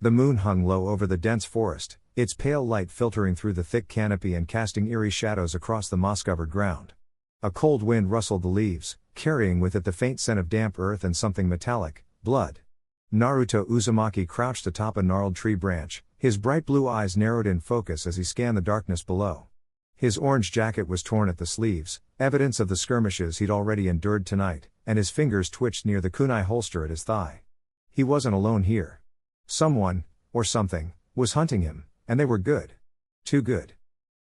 The moon hung low over the dense forest, its pale light filtering through the thick canopy and casting eerie shadows across the moss-covered ground. A cold wind rustled the leaves, carrying with it the faint scent of damp earth and something metallic, blood. Naruto Uzumaki crouched atop a gnarled tree branch, his bright blue eyes narrowed in focus as he scanned the darkness below. His orange jacket was torn at the sleeves, evidence of the skirmishes he'd already endured tonight, and his fingers twitched near the kunai holster at his thigh. He wasn't alone here. Someone, or something, was hunting him, and they were good. Too good.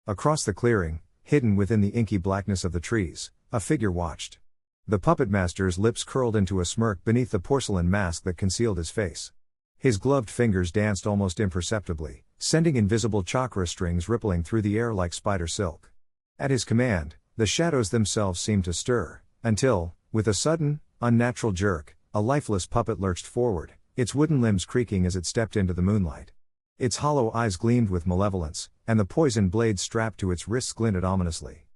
Across the clearing, hidden within the inky blackness of the trees, a figure watched. The Puppetmaster's lips curled into a smirk beneath the porcelain mask that concealed his face. His gloved fingers danced almost imperceptibly, sending invisible chakra strings rippling through the air like spider silk. At his command, the shadows themselves seemed to stir, until, with a sudden, unnatural jerk, a lifeless puppet lurched forward, its wooden limbs creaking as it stepped into the moonlight. Its hollow eyes gleamed with malevolence, and the poison blade strapped to its wrists glinted ominously.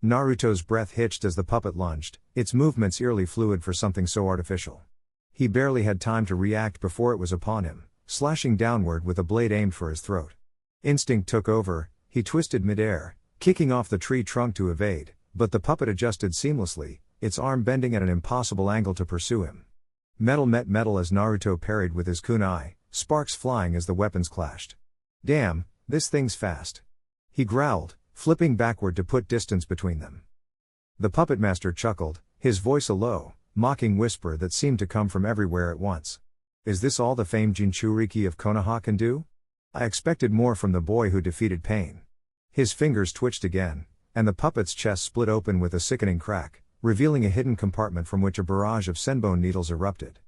Naruto's breath hitched as the puppet lunged, its movements eerily fluid for something so artificial. He barely had time to react before it was upon him, slashing downward with a blade aimed for his throat. Instinct took over, he twisted midair, kicking off the tree trunk to evade, but the puppet adjusted seamlessly, its arm bending at an impossible angle to pursue him. Metal met metal as Naruto parried with his kunai, sparks flying as the weapons clashed. Damn, this thing's fast. He growled, flipping backward to put distance between them. The Puppetmaster chuckled, his voice a low, mocking whisper that seemed to come from everywhere at once. Is this all the famed Jinchuriki of Konoha can do? I expected more from the boy who defeated pain. His fingers twitched again, and the puppet's chest split open with a sickening crack, revealing a hidden compartment from which a barrage of senbone needles erupted.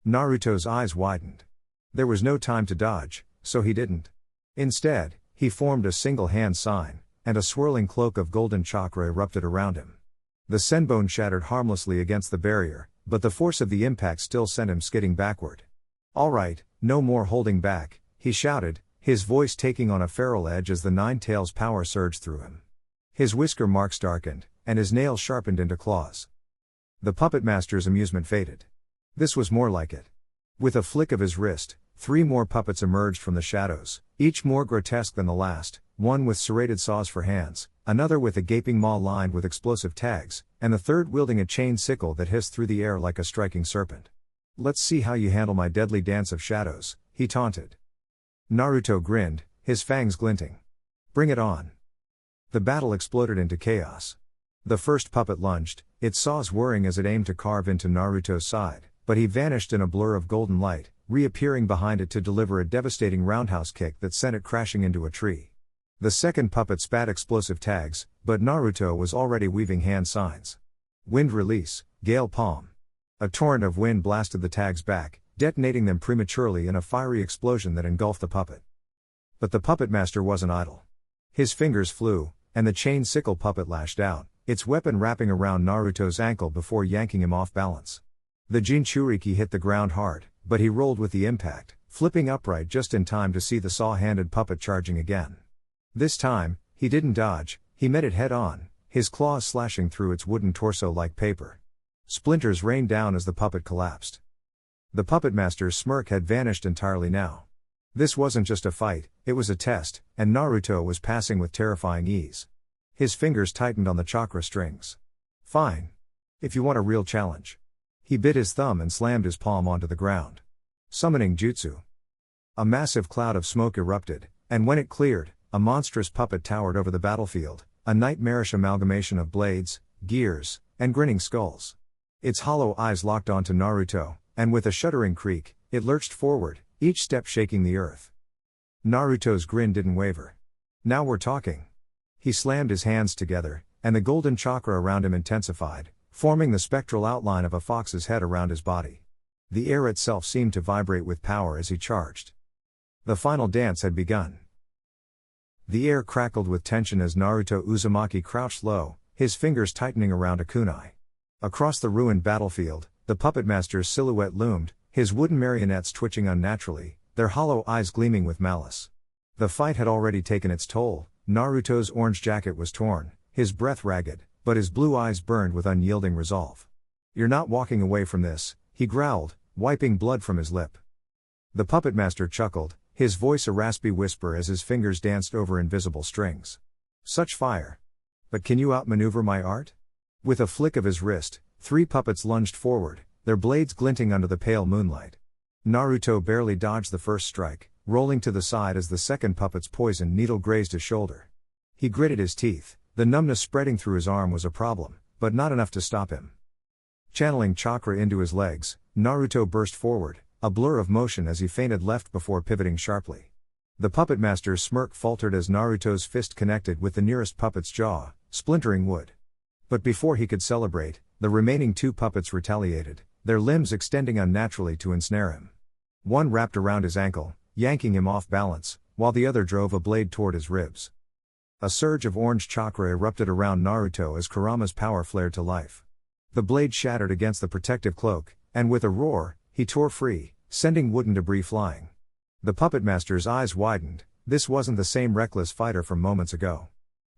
Naruto's eyes widened. There was no time to dodge, so he didn't. Instead, he formed a single hand sign, and a swirling cloak of golden chakra erupted around him. The senbone shattered harmlessly against the barrier, but the force of the impact still sent him skidding backward. All right, no more holding back, he shouted, his voice taking on a feral edge as the Nine Tails power surged through him. His whisker marks darkened, and his nails sharpened into claws. The Puppetmaster's amusement faded. This was more like it. With a flick of his wrist, 3 more puppets emerged from the shadows, each more grotesque than the last, one with serrated saws for hands, another with a gaping maw lined with explosive tags, and the third wielding a chain sickle that hissed through the air like a striking serpent. Let's see how you handle my deadly dance of shadows, he taunted. Naruto grinned, his fangs glinting. Bring it on. The battle exploded into chaos. The first puppet lunged, its saws whirring as it aimed to carve into Naruto's side, but he vanished in a blur of golden light, reappearing behind it to deliver a devastating roundhouse kick that sent it crashing into a tree. The second puppet spat explosive tags, but Naruto was already weaving hand signs. Wind release, gale palm. A torrent of wind blasted the tags back, detonating them prematurely in a fiery explosion that engulfed the puppet. But the Puppetmaster wasn't idle. His fingers flew, and the chain sickle puppet lashed out, its weapon wrapping around Naruto's ankle before yanking him off balance. The Jinchuriki hit the ground hard, but he rolled with the impact, flipping upright just in time to see the saw-handed puppet charging again. This time, he didn't dodge, he met it head-on, his claws slashing through its wooden torso like paper. Splinters rained down as the puppet collapsed. The Puppetmaster's smirk had vanished entirely now. This wasn't just a fight, it was a test, and Naruto was passing with terrifying ease. His fingers tightened on the chakra strings. Fine. If you want a real challenge. He bit his thumb and slammed his palm onto the ground. Summoning jutsu. A massive cloud of smoke erupted, and when it cleared, a monstrous puppet towered over the battlefield, a nightmarish amalgamation of blades, gears, and grinning skulls. Its hollow eyes locked onto Naruto, and with a shuddering creak, it lurched forward, each step shaking the earth. Naruto's grin didn't waver. Now we're talking. He slammed his hands together, and the golden chakra around him intensified, forming the spectral outline of a fox's head around his body. The air itself seemed to vibrate with power as he charged. The final dance had begun. The air crackled with tension as Naruto Uzumaki crouched low, his fingers tightening around a kunai. Across the ruined battlefield, the Puppetmaster's silhouette loomed, his wooden marionettes twitching unnaturally, their hollow eyes gleaming with malice. The fight had already taken its toll. Naruto's orange jacket was torn, his breath ragged, but his blue eyes burned with unyielding resolve. You're not walking away from this, he growled, wiping blood from his lip. The Puppetmaster chuckled, his voice a raspy whisper as his fingers danced over invisible strings. Such fire! But can you outmaneuver my art? With a flick of his wrist, 3 puppets lunged forward, their blades glinting under the pale moonlight. Naruto barely dodged the first strike, rolling to the side as the second puppet's poison needle grazed his shoulder. He gritted his teeth, the numbness spreading through his arm was a problem, but not enough to stop him. Channeling chakra into his legs, Naruto burst forward, a blur of motion as he feinted left before pivoting sharply. The Puppetmaster's smirk faltered as Naruto's fist connected with the nearest puppet's jaw, splintering wood. But before he could celebrate, the remaining 2 puppets retaliated, their limbs extending unnaturally to ensnare him. One wrapped around his ankle, yanking him off balance, while the other drove a blade toward his ribs. A surge of orange chakra erupted around Naruto as Kurama's power flared to life. The blade shattered against the protective cloak, and with a roar, he tore free, sending wooden debris flying. The Puppetmaster's eyes widened, this wasn't the same reckless fighter from moments ago.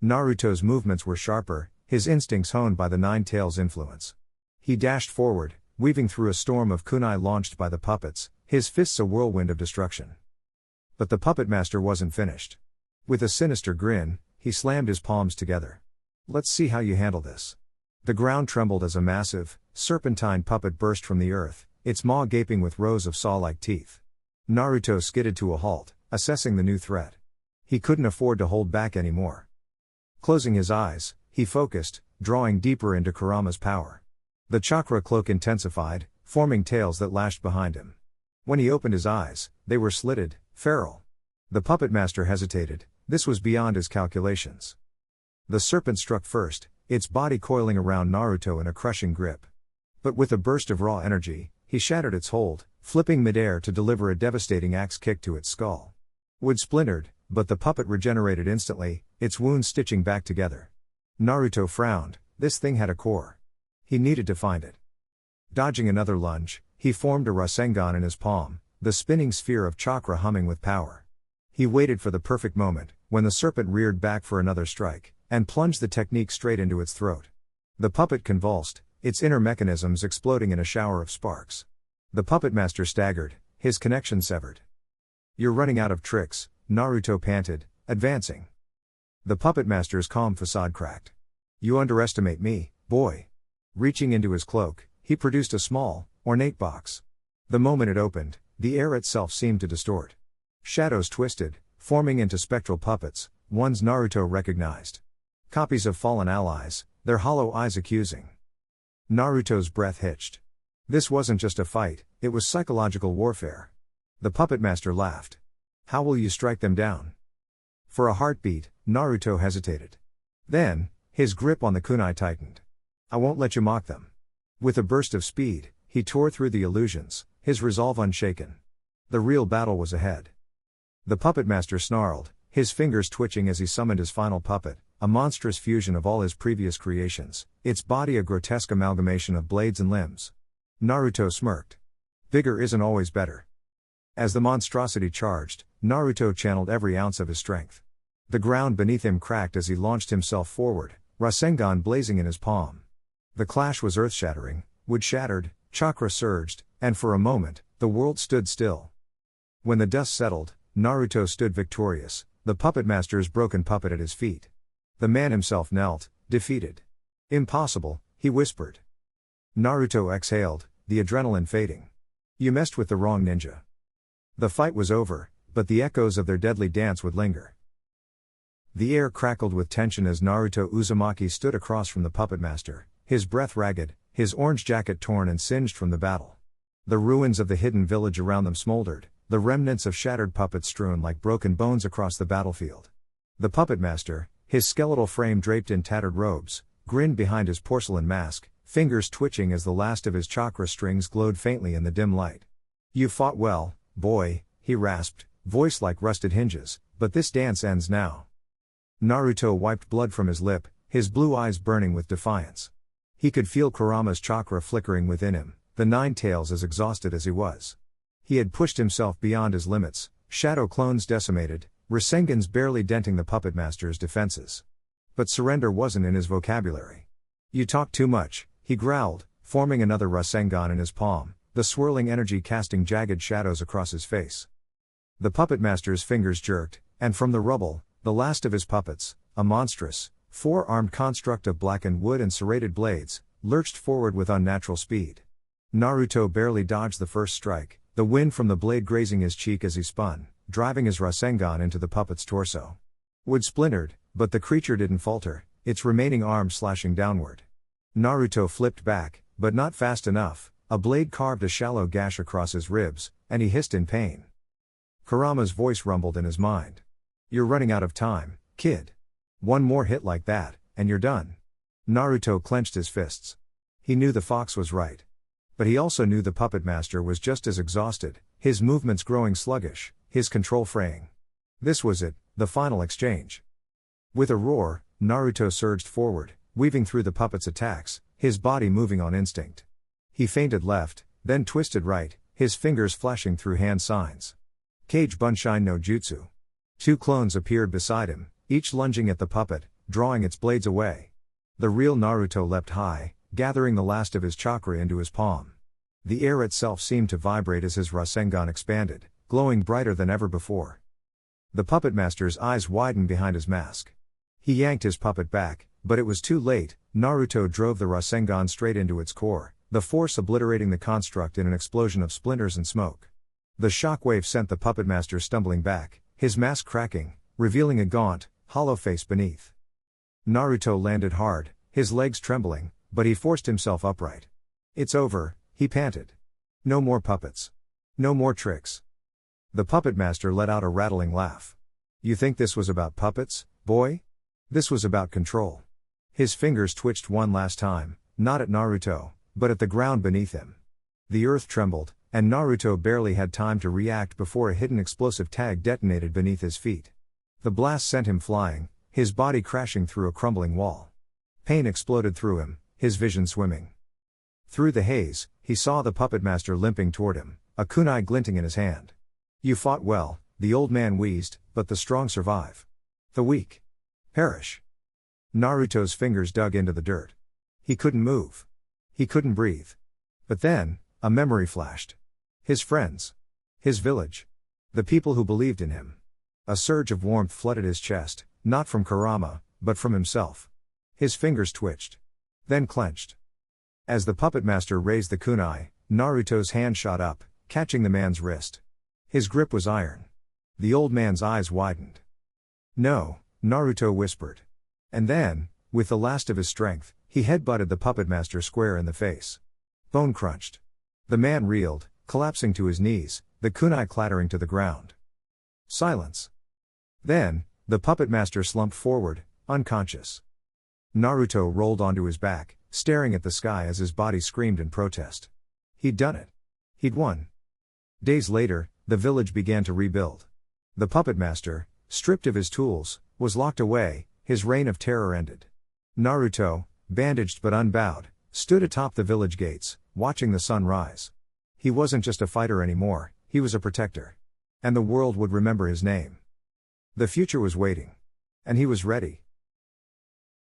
Naruto's movements were sharper, his instincts honed by the Nine Tails influence. He dashed forward, weaving through a storm of kunai launched by the puppets, his fists a whirlwind of destruction. But the Puppetmaster wasn't finished. With a sinister grin, he slammed his palms together. Let's see how you handle this. The ground trembled as a massive, serpentine puppet burst from the earth, its maw gaping with rows of saw-like teeth. Naruto skidded to a halt, assessing the new threat. He couldn't afford to hold back anymore. Closing his eyes, he focused, drawing deeper into Kurama's power. The chakra cloak intensified, forming tails that lashed behind him. When he opened his eyes, they were slitted, feral. The Puppetmaster hesitated, this was beyond his calculations. The serpent struck first, its body coiling around Naruto in a crushing grip. But with a burst of raw energy, he shattered its hold, flipping midair to deliver a devastating axe kick to its skull. Wood splintered, but the puppet regenerated instantly, its wounds stitching back together. Naruto frowned, this thing had a core. He needed to find it. Dodging another lunge, he formed a Rasengan in his palm, the spinning sphere of chakra humming with power. He waited for the perfect moment, when the serpent reared back for another strike, and plunged the technique straight into its throat. The puppet convulsed, its inner mechanisms exploding in a shower of sparks. The Puppetmaster staggered, his connection severed. You're running out of tricks, Naruto panted, advancing. The Puppetmaster's calm facade cracked. You underestimate me, boy. Reaching into his cloak, he produced a small, ornate box. The moment it opened, the air itself seemed to distort. Shadows twisted, forming into spectral puppets, ones Naruto recognized. Copies of fallen allies, their hollow eyes accusing. Naruto's breath hitched. This wasn't just a fight, it was psychological warfare. The Puppetmaster laughed. How will you strike them down? For a heartbeat, Naruto hesitated. Then, his grip on the kunai tightened. I won't let you mock them. With a burst of speed, he tore through the illusions, his resolve unshaken. The real battle was ahead. The Puppetmaster snarled, his fingers twitching as he summoned his final puppet, a monstrous fusion of all his previous creations, its body a grotesque amalgamation of blades and limbs. Naruto smirked. Bigger isn't always better. As the monstrosity charged, Naruto channeled every ounce of his strength. The ground beneath him cracked as he launched himself forward, Rasengan blazing in his palm. The clash was earth-shattering, wood shattered, chakra surged, and for a moment, the world stood still. When the dust settled, Naruto stood victorious, the Puppetmaster's broken puppet at his feet. The man himself knelt, defeated. Impossible, he whispered. Naruto exhaled, the adrenaline fading. You messed with the wrong ninja. The fight was over, but the echoes of their deadly dance would linger. The air crackled with tension as Naruto Uzumaki stood across from the Puppetmaster, his breath ragged, his orange jacket torn and singed from the battle. The ruins of the hidden village around them smoldered, the remnants of shattered puppets strewn like broken bones across the battlefield. The Puppetmaster, his skeletal frame draped in tattered robes, grinned behind his porcelain mask, fingers twitching as the last of his chakra strings glowed faintly in the dim light. You fought well, boy, he rasped, voice like rusted hinges, but this dance ends now. Naruto wiped blood from his lip, his blue eyes burning with defiance. He could feel Kurama's chakra flickering within him, the Nine Tails as exhausted as he was. He had pushed himself beyond his limits, shadow clones decimated, Rasengans barely denting the Puppetmaster's defenses. But surrender wasn't in his vocabulary. You talk too much, he growled, forming another Rasengan in his palm, the swirling energy casting jagged shadows across his face. The Puppetmaster's fingers jerked, and from the rubble, the last of his puppets, a monstrous, four-armed construct of blackened wood and serrated blades, lurched forward with unnatural speed. Naruto barely dodged the first strike, the wind from the blade grazing his cheek as he spun, driving his Rasengan into the puppet's torso. Wood splintered, but the creature didn't falter, its remaining arm slashing downward. Naruto flipped back, but not fast enough. A blade carved a shallow gash across his ribs, and he hissed in pain. Kurama's voice rumbled in his mind. "You're running out of time, kid. One more hit like that, and you're done." Naruto clenched his fists. He knew the fox was right. But he also knew the Puppetmaster was just as exhausted, his movements growing sluggish, his control fraying. This was it, the final exchange. With a roar, Naruto surged forward, weaving through the puppet's attacks, his body moving on instinct. He feinted left, then twisted right, his fingers flashing through hand signs. Kage Bunshin no Jutsu. Two clones appeared beside him, each lunging at the puppet, drawing its blades away. The real Naruto leapt high, gathering the last of his chakra into his palm. The air itself seemed to vibrate as his Rasengan expanded, glowing brighter than ever before. The Puppetmaster's eyes widened behind his mask. He yanked his puppet back, but it was too late. Naruto drove the Rasengan straight into its core, the force obliterating the construct in an explosion of splinters and smoke. The shockwave sent the Puppetmaster stumbling back, his mask cracking, revealing a gaunt, hollow face beneath. Naruto landed hard, his legs trembling, but he forced himself upright. "It's over," he panted. "No more puppets. No more tricks." The Puppetmaster let out a rattling laugh. "You think this was about puppets, boy? This was about control." His fingers twitched one last time, not at Naruto, but at the ground beneath him. The earth trembled, and Naruto barely had time to react before a hidden explosive tag detonated beneath his feet. The blast sent him flying, his body crashing through a crumbling wall. Pain exploded through him, his vision swimming. Through the haze, he saw the Puppetmaster limping toward him, a kunai glinting in his hand. "You fought well," the old man wheezed, "but the strong survive. The weak perish." Naruto's fingers dug into the dirt. He couldn't move. He couldn't breathe. But then, a memory flashed. His friends. His village. The people who believed in him. A surge of warmth flooded his chest, not from Kurama, but from himself. His fingers twitched. Then clenched. As the Puppetmaster raised the kunai, Naruto's hand shot up, catching the man's wrist. His grip was iron. The old man's eyes widened. "No," Naruto whispered. And then, with the last of his strength, he headbutted the Puppetmaster square in the face. Bone crunched. The man reeled, collapsing to his knees, the kunai clattering to the ground. Silence. Then, the Puppetmaster slumped forward, unconscious. Naruto rolled onto his back, staring at the sky as his body screamed in protest. He'd done it. He'd won. Days later, the village began to rebuild. The Puppetmaster, stripped of his tools, was locked away, his reign of terror ended. Naruto, bandaged but unbowed, stood atop the village gates, watching the sun rise. He wasn't just a fighter anymore, he was a protector. And the world would remember his name. The future was waiting. And he was ready.